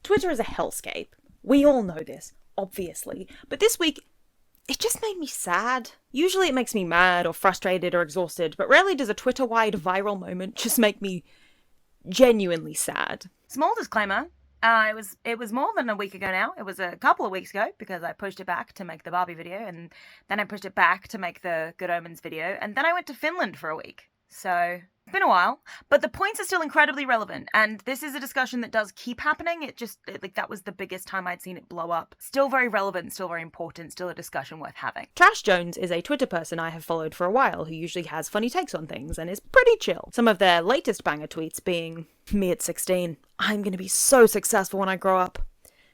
Twitter is a hellscape. We all know this, obviously. But this week, it just made me sad. Usually it makes me mad or frustrated or exhausted, but rarely does a Twitter-wide viral moment just make me genuinely sad. Small disclaimer, it was more than a week ago now. It was a couple of weeks ago because I pushed it back to make the Barbie video, and then I pushed it back to make the Good Omens video, and then I went to Finland for a week. So it's been a while, but the points are still incredibly relevant, and this is a discussion that does keep happening. That was the biggest time I'd seen it blow up. Still very relevant, still very important, still a discussion worth having. Trash Jones is a Twitter person I have followed for a while who usually has funny takes on things and is pretty chill. Some of their latest banger tweets being, "Me at 16, I'm gonna be so successful when I grow up.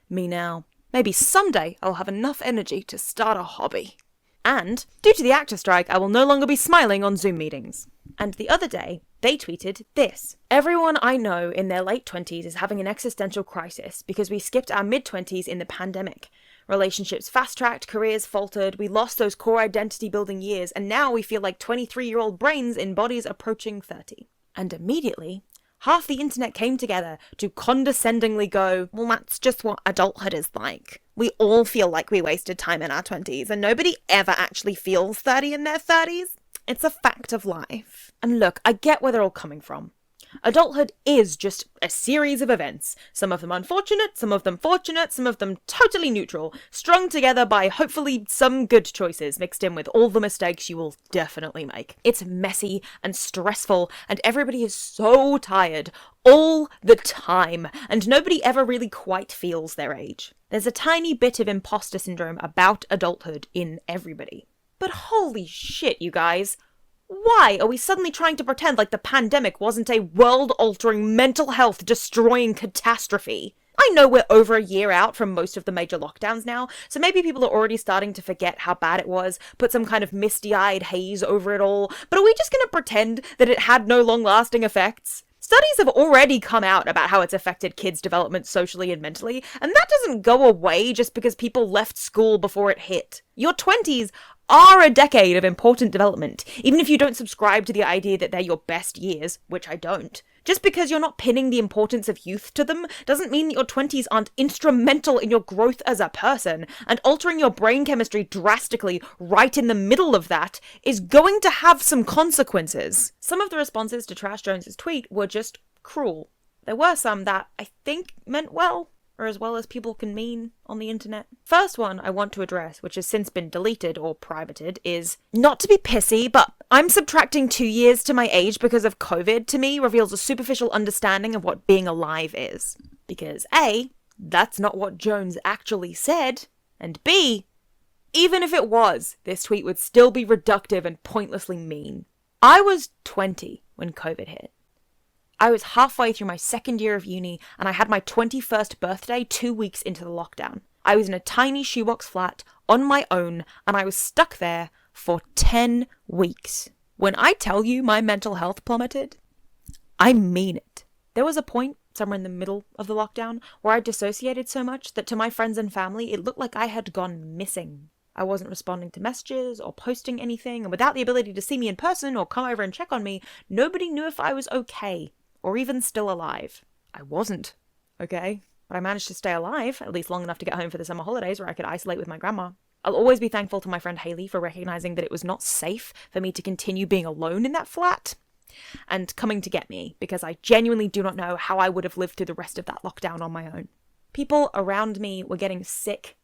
Me now. Maybe someday I'll have enough energy to start a hobby. And, due to the actor strike, I will no longer be smiling on Zoom meetings." And the other day, they tweeted this: "Everyone I know in their late 20s is having an existential crisis because we skipped our mid-20s in the pandemic. Relationships fast-tracked, careers faltered, we lost those core identity-building years, and now we feel like 23-year-old brains in bodies approaching 30. And immediately, half the internet came together to condescendingly go, well, that's just what adulthood is like. We all feel like we wasted time in our 20s, and nobody ever actually feels 30 in their 30s. It's a fact of life." And look, I get where they're all coming from. Adulthood is just a series of events. Some of them unfortunate, some of them fortunate, some of them totally neutral, strung together by hopefully some good choices mixed in with all the mistakes you will definitely make. It's messy and stressful, and everybody is so tired all the time, and nobody ever really quite feels their age. There's a tiny bit of imposter syndrome about adulthood in everybody. But holy shit, you guys. Why are we suddenly trying to pretend like the pandemic wasn't a world-altering, mental health-destroying catastrophe? I know we're over a year out from most of the major lockdowns now, so maybe people are already starting to forget how bad it was, put some kind of misty-eyed haze over it all, but are we just going to pretend that it had no long-lasting effects? Studies have already come out about how it's affected kids' development socially and mentally, and that doesn't go away just because people left school before it hit. Your 20s are a decade of important development, even if you don't subscribe to the idea that they're your best years, which I don't. Just because you're not pinning the importance of youth to them doesn't mean that your 20s aren't instrumental in your growth as a person, and altering your brain chemistry drastically right in the middle of that is going to have some consequences. Some of the responses to Trash Jones's tweet were just cruel. There were some that I think meant well, or as well as people can mean on the internet. First one I want to address, which has since been deleted or privated, is not to be pissy, but I'm subtracting 2 years to my age because of COVID to me reveals a superficial understanding of what being alive is. Because A, that's not what Jones actually said, and B, even if it was, this tweet would still be reductive and pointlessly mean. I was 20 when COVID hit. I was halfway through my second year of uni, and I had my 21st birthday 2 weeks into the lockdown. I was in a tiny shoebox flat on my own, and I was stuck there for 10 weeks. When I tell you my mental health plummeted, I mean it. There was a point, somewhere in the middle of the lockdown, where I dissociated so much that to my friends and family, it looked like I had gone missing. I wasn't responding to messages or posting anything, and without the ability to see me in person or come over and check on me, nobody knew if I was okay. Or even still alive. I wasn't, okay? But I managed to stay alive, at least long enough to get home for the summer holidays where I could isolate with my grandma. I'll always be thankful to my friend Haley for recognizing that it was not safe for me to continue being alone in that flat and coming to get me, because I genuinely do not know how I would have lived through the rest of that lockdown on my own. People around me were getting sick.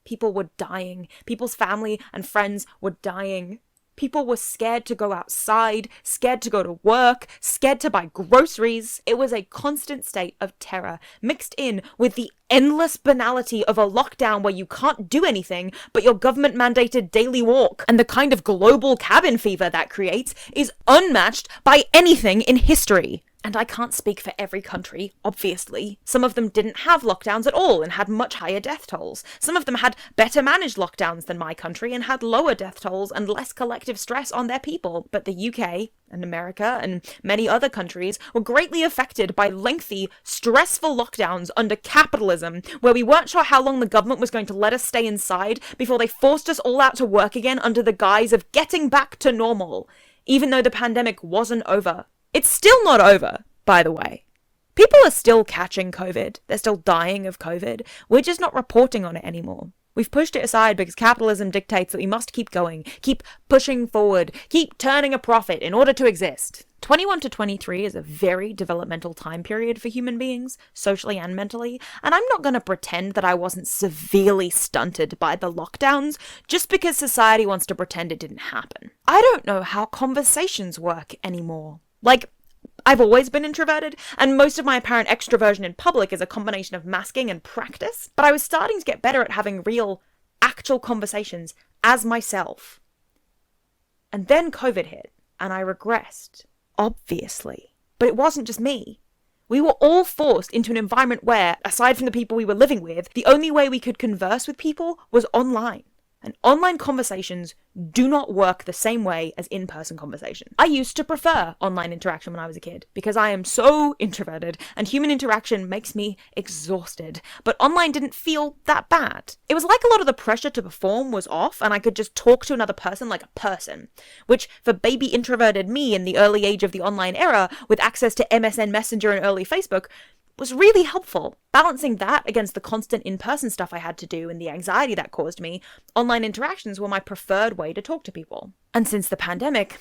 People were dying. People's family and friends were dying. People were scared to go outside, scared to go to work, scared to buy groceries. It was a constant state of terror, mixed in with the endless banality of a lockdown where you can't do anything but your government-mandated daily walk. And the kind of global cabin fever that creates is unmatched by anything in history. And I can't speak for every country, obviously. Some of them didn't have lockdowns at all and had much higher death tolls. Some of them had better managed lockdowns than my country and had lower death tolls and less collective stress on their people. But the UK and America and many other countries were greatly affected by lengthy, stressful lockdowns under capitalism, where we weren't sure how long the government was going to let us stay inside before they forced us all out to work again under the guise of getting back to normal, even though the pandemic wasn't over. It's still not over, by the way. People are still catching COVID. They're still dying of COVID. We're just not reporting on it anymore. We've pushed it aside because capitalism dictates that we must keep going, keep pushing forward, keep turning a profit in order to exist. 21 to 23 is a very developmental time period for human beings, socially and mentally, and I'm not going to pretend that I wasn't severely stunted by the lockdowns just because society wants to pretend it didn't happen. I don't know how conversations work anymore. Like, I've always been introverted, and most of my apparent extroversion in public is a combination of masking and practice, but I was starting to get better at having real, actual conversations as myself. And then COVID hit, and I regressed. Obviously. But it wasn't just me. We were all forced into an environment where, aside from the people we were living with, the only way we could converse with people was online. And online conversations do not work the same way as in-person conversation. I used to prefer online interaction when I was a kid because I am so introverted and human interaction makes me exhausted. But online didn't feel that bad. It was like a lot of the pressure to perform was off and I could just talk to another person like a person, which for baby introverted me in the early age of the online era with access to MSN Messenger and early Facebook was really helpful. Balancing that against the constant in-person stuff I had to do and the anxiety that caused me, online interactions were my preferred way to talk to people. And since the pandemic,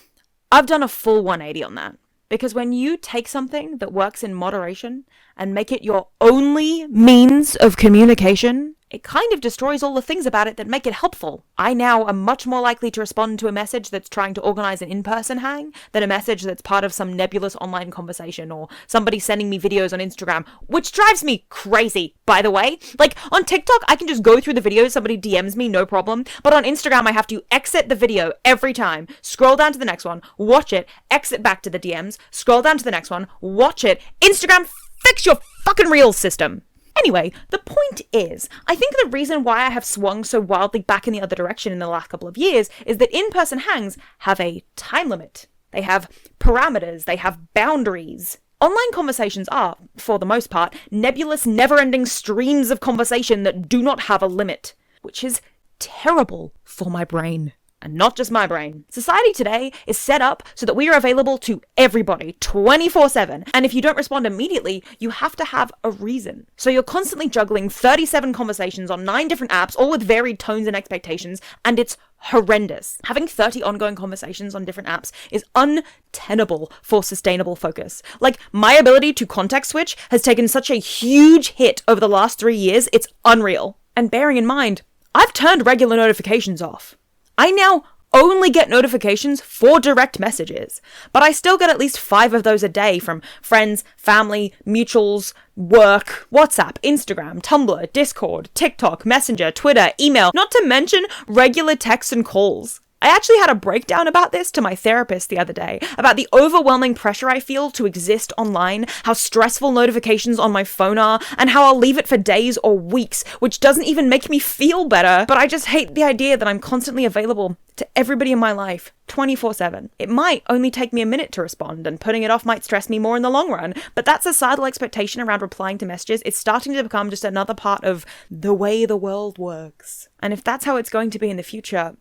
I've done a full 180 on that. Because when you take something that works in moderation and make it your only means of communication, it kind of destroys all the things about it that make it helpful. I now am much more likely to respond to a message that's trying to organize an in-person hang than a message that's part of some nebulous online conversation or somebody sending me videos on Instagram, which drives me crazy, by the way. Like, on TikTok, I can just go through the videos, somebody DMs me, no problem. But on Instagram, I have to exit the video every time, scroll down to the next one, watch it, exit back to the DMs, scroll down to the next one, watch it. Instagram, fix your fucking Reels system. Anyway, the point is, I think the reason why I have swung so wildly back in the other direction in the last couple of years is that in-person hangs have a time limit. They have parameters, they have boundaries. Online conversations are, for the most part, nebulous, never-ending streams of conversation that do not have a limit, which is terrible for my brain. And not just my brain. Society today is set up so that we are available to everybody 24/7. And if you don't respond immediately, you have to have a reason. So you're constantly juggling 37 conversations on 9 different apps, all with varied tones and expectations, and it's horrendous. Having 30 ongoing conversations on different apps is untenable for sustainable focus. Like, my ability to context switch has taken such a huge hit over the last 3 years, it's unreal. And bearing in mind, I've turned regular notifications off. I now only get notifications for direct messages, but I still get at least 5 of those a day from friends, family, mutuals, work, WhatsApp, Instagram, Tumblr, Discord, TikTok, Messenger, Twitter, email, not to mention regular texts and calls. I actually had a breakdown about this to my therapist the other day, about the overwhelming pressure I feel to exist online, how stressful notifications on my phone are, and how I'll leave it for days or weeks, which doesn't even make me feel better, but I just hate the idea that I'm constantly available to everybody in my life, 24/7. It might only take me a minute to respond, and putting it off might stress me more in the long run, but that societal expectation around replying to messages is starting to become just another part of the way the world works. And if that's how it's going to be in the future,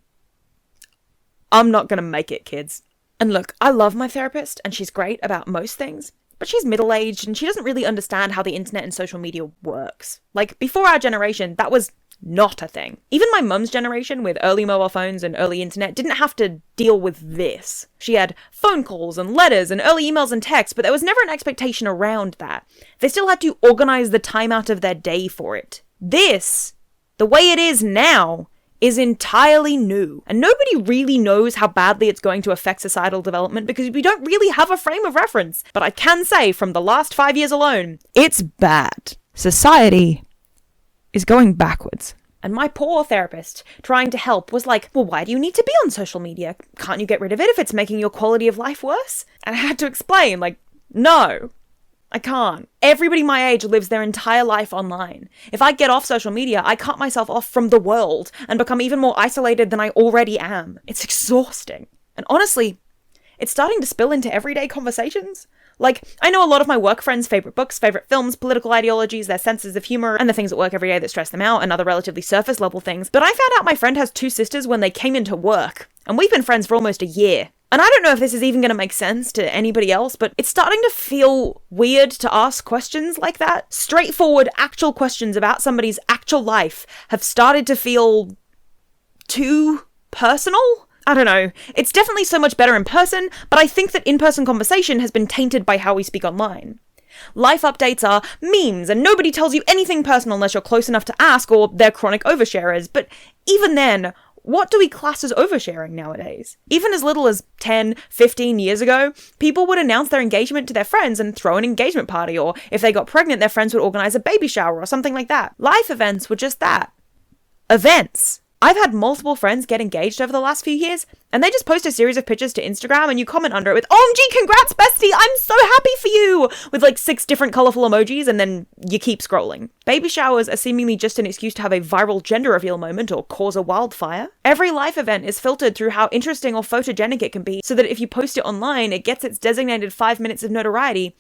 I'm not going to make it, kids. And look, I love my therapist, and she's great about most things, but she's middle-aged, and she doesn't really understand how the internet and social media works. Like, before our generation, that was not a thing. Even my mum's generation, with early mobile phones and early internet, didn't have to deal with this. She had phone calls and letters and early emails and texts, but there was never an expectation around that. They still had to organize the time out of their day for it. This, the way it is now, is entirely new. And nobody really knows how badly it's going to affect societal development because we don't really have a frame of reference. But I can say from the last 5 years alone, it's bad. Society is going backwards. And my poor therapist, trying to help, was like, well, why do you need to be on social media? Can't you get rid of it if it's making your quality of life worse? And I had to explain, like, no, I can't. Everybody my age lives their entire life online. If I get off social media, I cut myself off from the world and become even more isolated than I already am. It's exhausting. And honestly, it's starting to spill into everyday conversations. Like, I know a lot of my work friends' favourite books, favourite films, political ideologies, their senses of humour, and the things at work every day that stress them out, and other relatively surface level things. But I found out my friend has 2 sisters when they came into work. And we've been friends for almost a year. And I don't know if this is even going to make sense to anybody else, but it's starting to feel weird to ask questions like that. Straightforward, actual questions about somebody's actual life have started to feel too personal. I don't know. It's definitely so much better in person, but I think that in-person conversation has been tainted by how we speak online. Life updates are memes, and nobody tells you anything personal unless you're close enough to ask or they're chronic oversharers. But even then, what do we class as oversharing nowadays? Even as little as 10, 15 years ago, people would announce their engagement to their friends and throw an engagement party, or if they got pregnant, their friends would organize a baby shower or something like that. Life events were just that. Events. I've had multiple friends get engaged over the last few years, and they just post a series of pictures to Instagram and you comment under it with, OMG, congrats, bestie, I'm so happy for you, with like 6 different colourful emojis, and then you keep scrolling. Baby showers are seemingly just an excuse to have a viral gender reveal moment or cause a wildfire. Every life event is filtered through how interesting or photogenic it can be, so that if you post it online, it gets its designated 5 minutes of notoriety,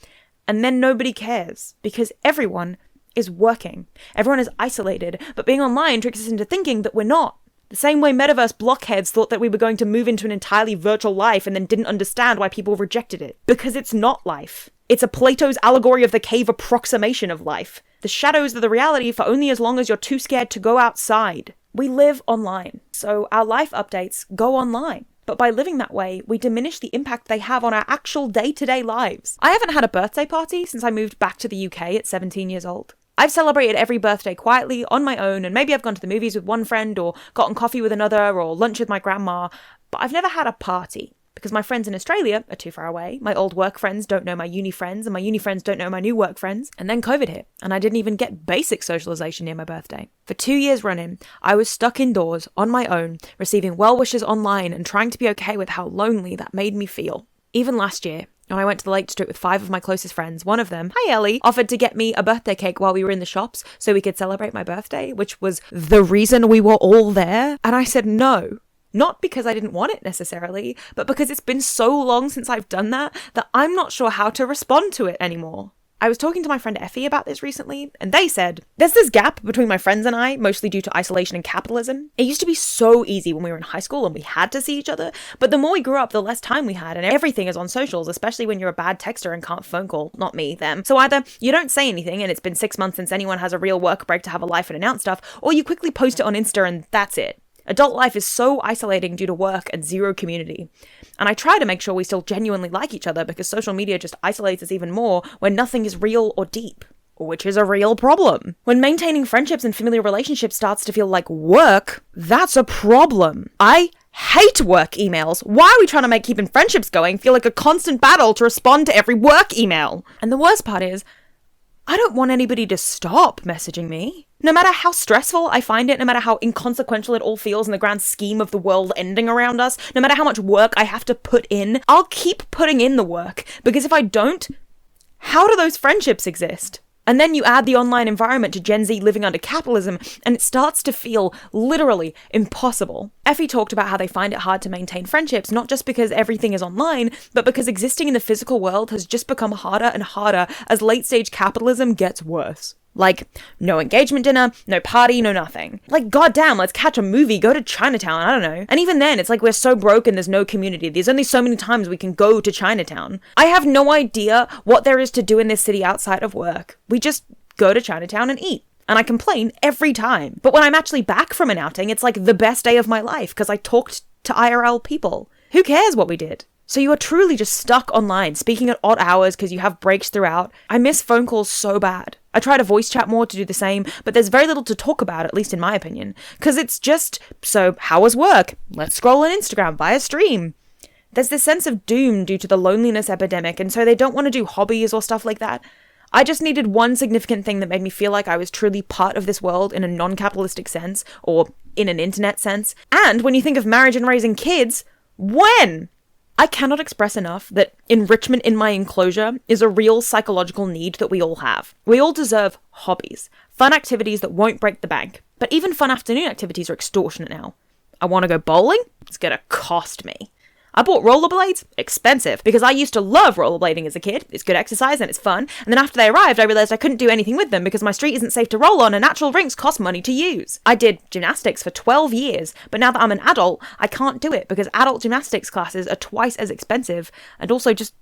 and then nobody cares, because everyone is working. Everyone is isolated, but being online tricks us into thinking that we're not. The same way metaverse blockheads thought that we were going to move into an entirely virtual life and then didn't understand why people rejected it. Because it's not life. It's a Plato's allegory of the cave approximation of life. The shadows are the reality for only as long as you're too scared to go outside. We live online, so our life updates go online. But by living that way, we diminish the impact they have on our actual day-to-day lives. I haven't had a birthday party since I moved back to the UK at 17 years old. I've celebrated every birthday quietly, on my own, and maybe I've gone to the movies with one friend, or gotten coffee with another, or lunch with my grandma, but I've never had a party. Because my friends in Australia are too far away, my old work friends don't know my uni friends, and my uni friends don't know my new work friends, and then COVID hit, and I didn't even get basic socialisation near my birthday. For 2 years running, I was stuck indoors, on my own, receiving well wishes online, and trying to be okay with how lonely that made me feel. Even last year, when I went to the Lake District with 5 of my closest friends, one of them, hi Ellie, offered to get me a birthday cake while we were in the shops so we could celebrate my birthday, which was the reason we were all there. And I said no. Not because I didn't want it necessarily, but because it's been so long since I've done that I'm not sure how to respond to it anymore. I was talking to my friend Effie about this recently, and they said, there's this gap between my friends and I, mostly due to isolation and capitalism. It used to be so easy when we were in high school and we had to see each other, but the more we grew up, the less time we had, and everything is on socials, especially when you're a bad texter and can't phone call. Not me, them. So either you don't say anything, and it's been 6 months since anyone has a real work break to have a life and announce stuff, or you quickly post it on Insta and that's it. Adult life is so isolating due to work and zero community. And I try to make sure we still genuinely like each other, because social media just isolates us even more when nothing is real or deep, which is a real problem. When maintaining friendships and familiar relationships starts to feel like work, that's a problem. I hate work emails. Why are we trying to make keeping friendships going feel like a constant battle to respond to every work email? And the worst part is, I don't want anybody to stop messaging me. No matter how stressful I find it, no matter how inconsequential it all feels in the grand scheme of the world ending around us, no matter how much work I have to put in, I'll keep putting in the work. Because if I don't, how do those friendships exist? And then you add the online environment to Gen Z living under capitalism, and it starts to feel literally impossible. Effie talked about how they find it hard to maintain friendships, not just because everything is online, but because existing in the physical world has just become harder and harder as late-stage capitalism gets worse. Like, no engagement dinner, no party, no nothing. Like, goddamn, let's catch a movie, go to Chinatown, I don't know. And even then, it's like we're so broke and there's no community. There's only so many times we can go to Chinatown. I have no idea what there is to do in this city outside of work. We just go to Chinatown and eat. And I complain every time. But when I'm actually back from an outing, it's like the best day of my life because I talked to IRL people. Who cares what we did? So you are truly just stuck online, speaking at odd hours because you have breaks throughout. I miss phone calls so bad. I try to voice chat more to do the same, but there's very little to talk about, at least in my opinion. Because it's just, so how was work? Let's scroll on Instagram, buy a stream. There's this sense of doom due to the loneliness epidemic, and so they don't want to do hobbies or stuff like that. I just needed one significant thing that made me feel like I was truly part of this world in a non-capitalistic sense, or in an internet sense. And when you think of marriage and raising kids, when? I cannot express enough that enrichment in my enclosure is a real psychological need that we all have. We all deserve hobbies, fun activities that won't break the bank. But even fun afternoon activities are extortionate now. I want to go bowling? It's going to cost me. I bought rollerblades, expensive, because I used to love rollerblading as a kid. It's good exercise and it's fun. And then after they arrived, I realized I couldn't do anything with them because my street isn't safe to roll on and natural rinks cost money to use. I did gymnastics for 12 years, but now that I'm an adult, I can't do it because adult gymnastics classes are twice as expensive and also just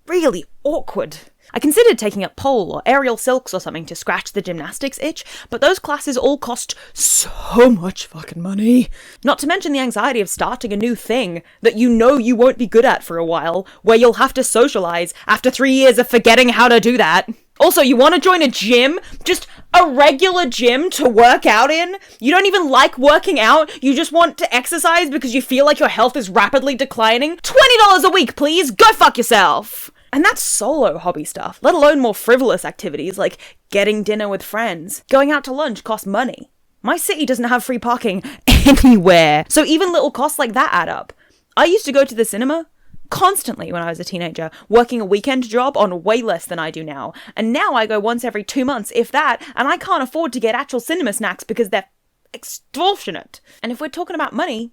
really awkward. I considered taking up pole or aerial silks or something to scratch the gymnastics itch, but those classes all cost so much fucking money. Not to mention the anxiety of starting a new thing that you know you won't be good at for a while, where you'll have to socialize after 3 years of forgetting how to do that. Also, you want to join a gym? Just a regular gym to work out in? You don't even like working out? You just want to exercise because you feel like your health is rapidly declining? $20 a week, please! Go fuck yourself! And that's solo hobby stuff, let alone more frivolous activities like getting dinner with friends. Going out to lunch costs money. My city doesn't have free parking anywhere, so even little costs like that add up. I used to go to the cinema constantly when I was a teenager, working a weekend job on way less than I do now. And now I go once every 2 months, if that, and I can't afford to get actual cinema snacks because they're extortionate. And if we're talking about money,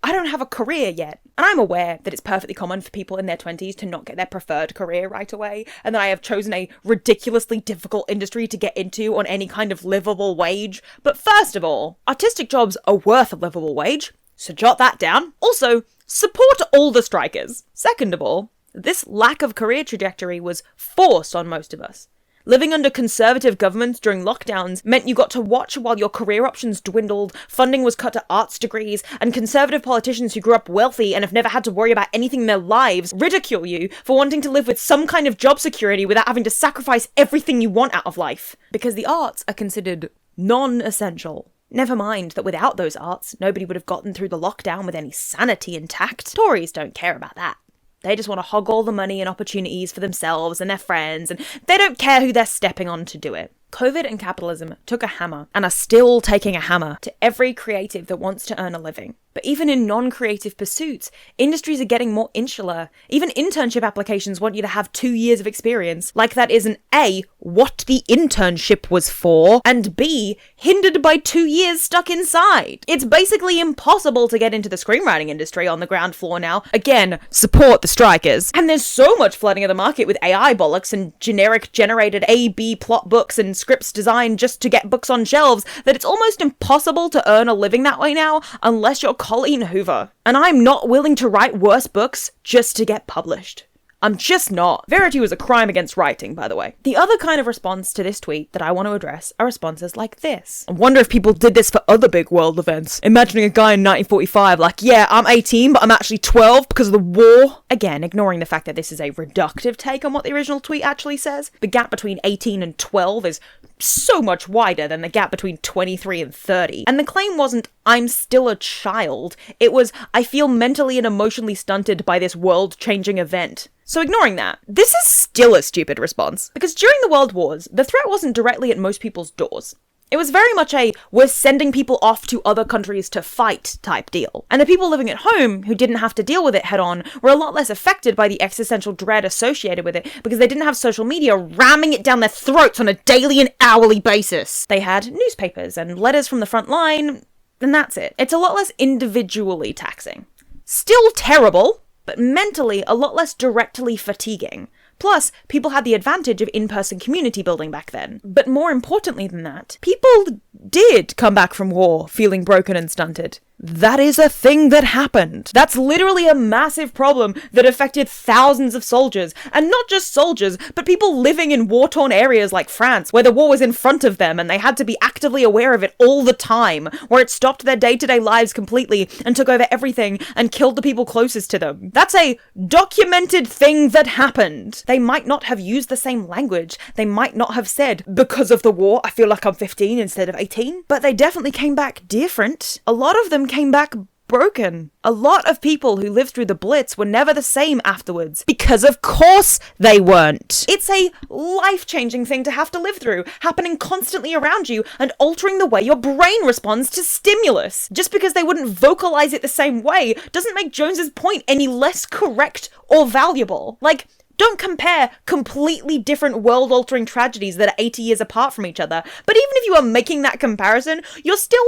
I don't have a career yet. And I'm aware that it's perfectly common for people in their 20s to not get their preferred career right away, and that I have chosen a ridiculously difficult industry to get into on any kind of livable wage. But first of all, artistic jobs are worth a livable wage, so jot that down. Also, support all the strikers. Second of all, this lack of career trajectory was forced on most of us. Living under conservative governments during lockdowns meant you got to watch while your career options dwindled, funding was cut to arts degrees, and conservative politicians who grew up wealthy and have never had to worry about anything in their lives ridicule you for wanting to live with some kind of job security without having to sacrifice everything you want out of life. Because the arts are considered non-essential. Never mind that without those arts, nobody would have gotten through the lockdown with any sanity intact. Tories don't care about that. They just want to hog all the money and opportunities for themselves and their friends, and they don't care who they're stepping on to do it. COVID and capitalism took a hammer, and are still taking a hammer, to every creative that wants to earn a living. But even in non-creative pursuits, industries are getting more insular. Even internship applications want you to have 2 years of experience, like that isn't A, what the internship was for, and B, hindered by 2 years stuck inside. It's basically impossible to get into the screenwriting industry on the ground floor now. Again, support the strikers. And there's so much flooding of the market with AI bollocks and generic generated A-B plot books and scripts designed just to get books on shelves that it's almost impossible to earn a living that way now unless you're Colleen Hoover. And I'm not willing to write worse books just to get published. I'm just not. Verity was a crime against writing, by the way. The other kind of response to this tweet that I want to address are responses like this. I wonder if people did this for other big world events. Imagining a guy in 1945 like, yeah, I'm 18, but I'm actually 12 because of the war. Again, ignoring the fact that this is a reductive take on what the original tweet actually says. The gap between 18 and 12 is so much wider than the gap between 23 and 30. And the claim wasn't, I'm still a child. It was, I feel mentally and emotionally stunted by this world-changing event. So ignoring that, this is still a stupid response. Because during the World Wars, the threat wasn't directly at most people's doors. It was very much a, we're sending people off to other countries to fight type deal. And the people living at home, who didn't have to deal with it head on, were a lot less affected by the existential dread associated with it, because they didn't have social media ramming it down their throats on a daily and hourly basis. They had newspapers and letters from the front line, and that's it. It's a lot less individually taxing. Still terrible, but mentally a lot less directly fatiguing. Plus, people had the advantage of in-person community building back then. But more importantly than that, people did come back from war feeling broken and stunted. That is a thing that happened. That's literally a massive problem that affected thousands of soldiers. And not just soldiers, but people living in war-torn areas like France, where the war was in front of them and they had to be actively aware of it all the time, where it stopped their day-to-day lives completely and took over everything and killed the people closest to them. That's a documented thing that happened. They might not have used the same language. They might not have said, because of the war, I feel like I'm 15 instead of 18. But they definitely came back different. A lot of them came back broken. A lot of people who lived through the Blitz were never the same afterwards. Because of course they weren't. It's a life-changing thing to have to live through, happening constantly around you and altering the way your brain responds to stimulus. Just because they wouldn't vocalize it the same way doesn't make Jones's point any less correct or valuable. Like, don't compare completely different world-altering tragedies that are 80 years apart from each other. But even if you are making that comparison, you're still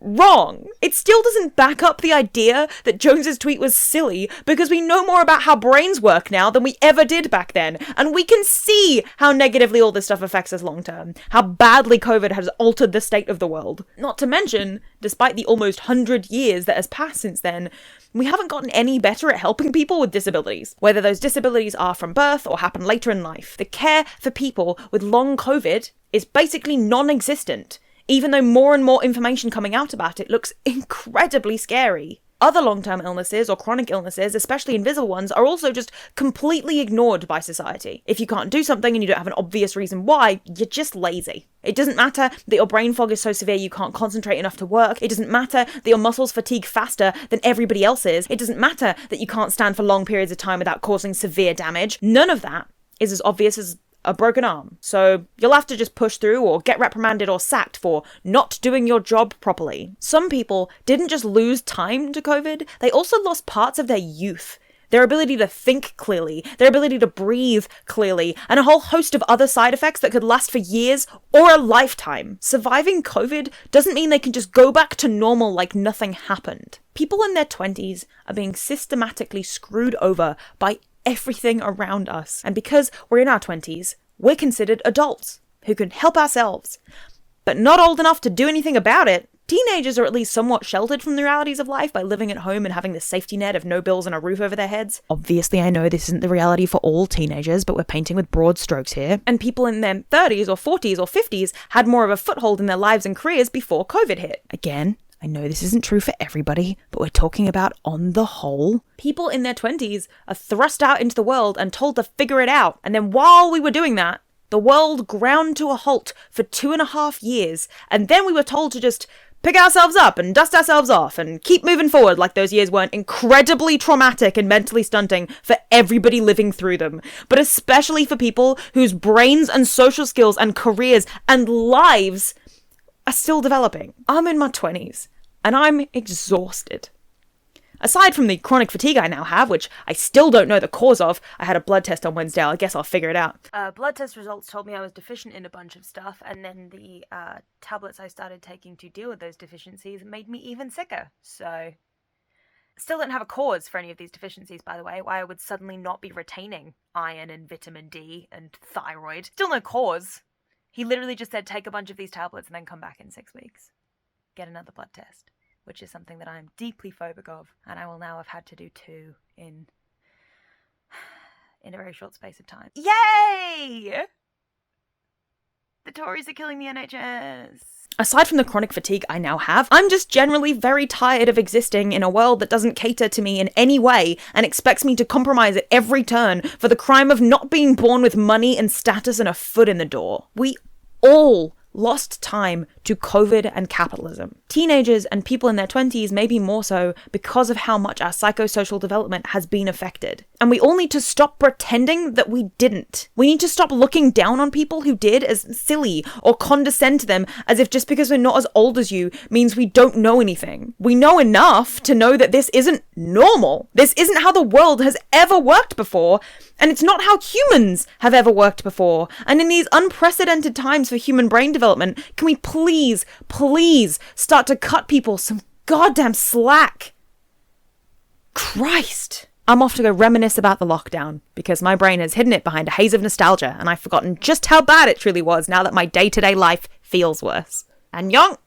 wrong. It still doesn't back up the idea that Jones's tweet was silly, because we know more about how brains work now than we ever did back then. And we can see how negatively all this stuff affects us long term. How badly COVID has altered the state of the world. Not to mention, despite the almost 100 years that has passed since then, we haven't gotten any better at helping people with disabilities. Whether those disabilities are from birth or happen later in life, the care for people with long COVID is basically non-existent, even though more and more information coming out about it looks incredibly scary. Other long-term illnesses or chronic illnesses, especially invisible ones, are also just completely ignored by society. If you can't do something and you don't have an obvious reason why, you're just lazy. It doesn't matter that your brain fog is so severe you can't concentrate enough to work. It doesn't matter that your muscles fatigue faster than everybody else's. It doesn't matter that you can't stand for long periods of time without causing severe damage. None of that is as obvious as a broken arm. So you'll have to just push through or get reprimanded or sacked for not doing your job properly. Some people didn't just lose time to COVID, they also lost parts of their youth. Their ability to think clearly, their ability to breathe clearly, and a whole host of other side effects that could last for years or a lifetime. Surviving COVID doesn't mean they can just go back to normal like nothing happened. People in their 20s are being systematically screwed over by everything around us. And because we're in our 20s, we're considered adults who can help ourselves, but not old enough to do anything about it. Teenagers are at least somewhat sheltered from the realities of life by living at home and having the safety net of no bills and a roof over their heads. Obviously, I know this isn't the reality for all teenagers, but we're painting with broad strokes here. And people in their 30s or 40s or 50s had more of a foothold in their lives and careers before COVID hit. Again, I know this isn't true for everybody, but we're talking about on the whole. People in their 20s are thrust out into the world and told to figure it out. And then while we were doing that, the world ground to a halt for 2.5 years. And then we were told to just pick ourselves up and dust ourselves off and keep moving forward like those years weren't incredibly traumatic and mentally stunting for everybody living through them, but especially for people whose brains and social skills and careers and lives are still developing. I'm in my 20s and I'm exhausted. Aside from the chronic fatigue I now have, which I still don't know the cause of, I had a blood test on Wednesday, I guess I'll figure it out. Blood test results told me I was deficient in a bunch of stuff, and then the tablets I started taking to deal with those deficiencies made me even sicker. So, still don't have a cause for any of these deficiencies, by the way, why I would suddenly not be retaining iron and vitamin D and thyroid. Still no cause. He literally just said, take a bunch of these tablets and then come back in 6 weeks. Get another blood test, which is something that I am deeply phobic of, and I will now have had to do 2 in a very short space of time. Yay! The Tories are killing the NHS. Aside from the chronic fatigue I now have, I'm just generally very tired of existing in a world that doesn't cater to me in any way and expects me to compromise at every turn for the crime of not being born with money and status and a foot in the door. We all lost time to COVID and capitalism. Teenagers and people in their 20s maybe more so because of how much our psychosocial development has been affected. And we all need to stop pretending that we didn't. We need to stop looking down on people who did as silly or condescend to them as if just because we're not as old as you means we don't know anything. We know enough to know that this isn't normal. This isn't how the world has ever worked before, and it's not how humans have ever worked before. And in these unprecedented times for human brain development, can we please start to cut people some goddamn slack? Christ. I'm off to go reminisce about the lockdown, because my brain has hidden it behind a haze of nostalgia, and I've forgotten just how bad it truly was now that my day-to-day life feels worse. Annyeong!